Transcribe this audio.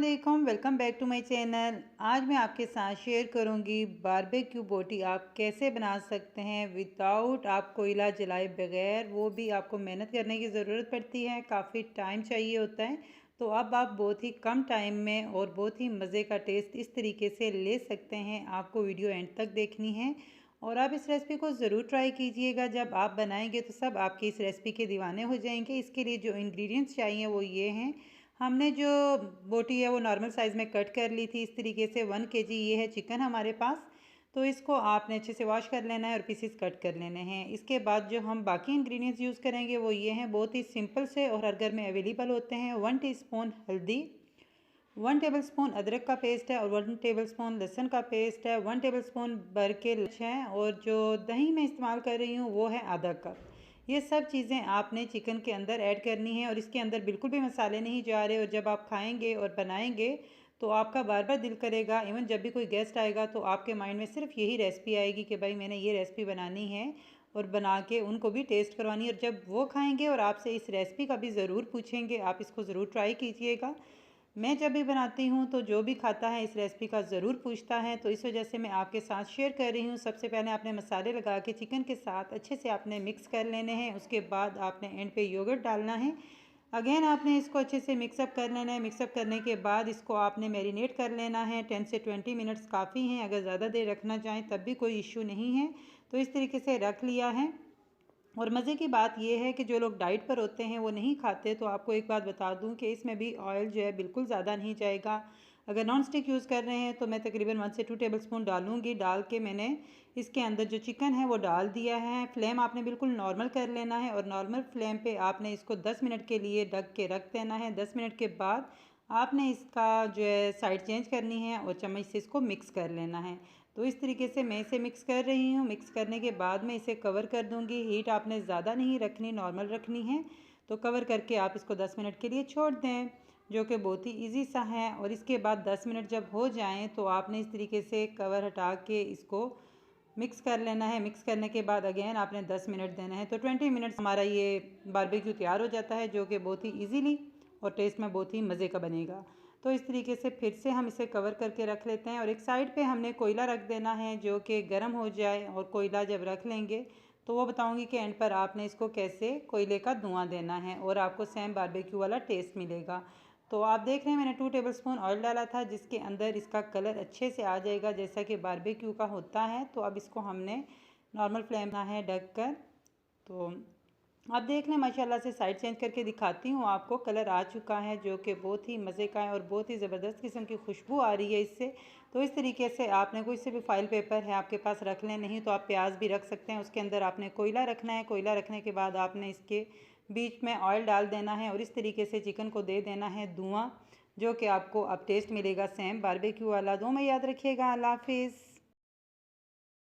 अस्सलाम, welcome back to my channel. आज मैं आपके साथ शेयर करूंगी बारबेक्यू बोटी आप कैसे बना सकते हैं विदाउट आप कोयला जलाए बगैर। वो भी आपको मेहनत करने की ज़रूरत पड़ती है, काफ़ी टाइम चाहिए होता है। तो अब आप बहुत ही कम टाइम में और बहुत ही मज़े का टेस्ट इस तरीके से ले सकते हैं। आपको वीडियो एंड तक देखनी है और आप इस रेसिपी को ज़रूर ट्राई कीजिएगा। जब आप बनाएंगे तो सब आपकी इस रेसिपी के दीवाने हो जाएंगे। इसके लिए जो इंग्रेडिएंट्स चाहिए वो ये हैं। हमने जो बोटी है वो नॉर्मल साइज़ में कट कर ली थी इस तरीके से। 1 केजी ये है चिकन हमारे पास। तो इसको आपने अच्छे से वॉश कर लेना है और पीसेस कट कर लेने हैं। इसके बाद जो हम बाकी इंग्रेडिएंट्स यूज़ करेंगे वो ये हैं, बहुत ही सिंपल से और हर घर में अवेलेबल होते हैं। 1 टीस्पून हल्दी, 1 टेबलस्पून अदरक का पेस्ट है और 1 टेबलस्पून लहसुन का पेस्ट है, 1 टेबलस्पून भर के मिर्च है और जो दही मैं इस्तेमाल कर रही हूँ वो है आधा कप। ये सब चीज़ें आपने चिकन के अंदर ऐड करनी है और इसके अंदर बिल्कुल भी मसाले नहीं जा रहे। और जब आप खाएंगे और बनाएंगे तो आपका बार बार दिल करेगा। इवन जब भी कोई गेस्ट आएगा तो आपके माइंड में सिर्फ यही रेसिपी आएगी कि भाई मैंने ये रेसिपी बनानी है और बना के उनको भी टेस्ट करवानी है। और जब वो खाएंगे और आपसे इस रेसिपी का भी ज़रूर पूछेंगे, आप इसको ज़रूर ट्राई कीजिएगा। मैं जब भी बनाती हूँ तो जो भी खाता है इस रेसिपी का ज़रूर पूछता है, तो इस वजह से मैं आपके साथ शेयर कर रही हूँ। सबसे पहले आपने मसाले लगा के चिकन के साथ अच्छे से आपने मिक्स कर लेने हैं। उसके बाद आपने एंड पे योगर्ट डालना है। अगेन आपने इसको अच्छे से मिक्सअप कर लेना है। मिक्सअप करने के बाद इसको आपने मैरिनेट कर लेना है। 10 से 20 मिनट्स काफ़ी हैं। अगर ज़्यादा देर रखना चाहें तब भी कोई इशू नहीं है। तो इस तरीके से रख लिया है। और मज़े की बात यह है कि जो लोग डाइट पर होते हैं वो नहीं खाते, तो आपको एक बात बता दूं कि इसमें भी ऑयल जो है बिल्कुल ज़्यादा नहीं जाएगा। अगर नॉन स्टिक यूज़ कर रहे हैं तो मैं तकरीबन 1 से 2 टेबलस्पून डालूंगी। डाल के मैंने इसके अंदर जो चिकन है वो डाल दिया है। फ्लेम आपने बिल्कुल नॉर्मल कर लेना है और नॉर्मल फ्लेम पे आपने इसको 10 मिनट के लिए ढक के रख देना है। 10 मिनट के बाद आपने इसका जो है साइड चेंज करनी है और चम्मच से इसको मिक्स कर लेना है। तो इस तरीके से मैं इसे मिक्स कर रही हूँ। मिक्स करने के बाद मैं इसे कवर कर दूँगी। हीट आपने ज़्यादा नहीं रखनी, नॉर्मल रखनी है। तो कवर करके आप इसको 10 मिनट के लिए छोड़ दें, जो कि बहुत ही इजी सा है। और इसके बाद 10 मिनट जब हो जाएं तो आपने इस तरीके से कवर हटा के इसको मिक्स कर लेना है। मिक्स करने के बाद अगेन आपने 10 मिनट देना है। तो 20 मिनट्स हमारा ये बारबेक्यू तैयार हो जाता है, जो कि बहुत ही ईजीली और टेस्ट में बहुत ही मज़े का बनेगा। तो इस तरीके से फिर से हम इसे कवर करके रख लेते हैं और एक साइड पे हमने कोयला रख देना है जो कि गर्म हो जाए। और कोयला जब रख लेंगे तो वो बताऊंगी कि एंड पर आपने इसको कैसे कोयले का धुआं देना है और आपको सेम बारबेक्यू वाला टेस्ट मिलेगा। तो आप देख रहे हैं मैंने 2 टेबलस्पून ऑयल डाला था, जिसके अंदर इसका कलर अच्छे से आ जाएगा जैसा कि बारबेक्यू का होता है। तो अब इसको हमने नॉर्मल फ्लेम ना है ढक कर। तो आप देख लें, माशाल्लाह से साइड चेंज करके दिखाती हूँ आपको। कलर आ चुका है जो कि बहुत ही मज़े का है और बहुत ही ज़बरदस्त किस्म की खुशबू आ रही है इससे। तो इस तरीके से आपने कोई से भी फाइल पेपर है आपके पास रख लें, नहीं तो आप प्याज भी रख सकते हैं। उसके अंदर आपने कोयला रखना है। कोयला रखने के बाद आपने इसके बीच में ऑयल डाल देना है और इस तरीके से चिकन को दे देना है धुआँ, जो कि आपको अब टेस्ट मिलेगा सेम बारबेक्यू वाला। दो में याद रखिएगा। अल्लाह हाफिज़।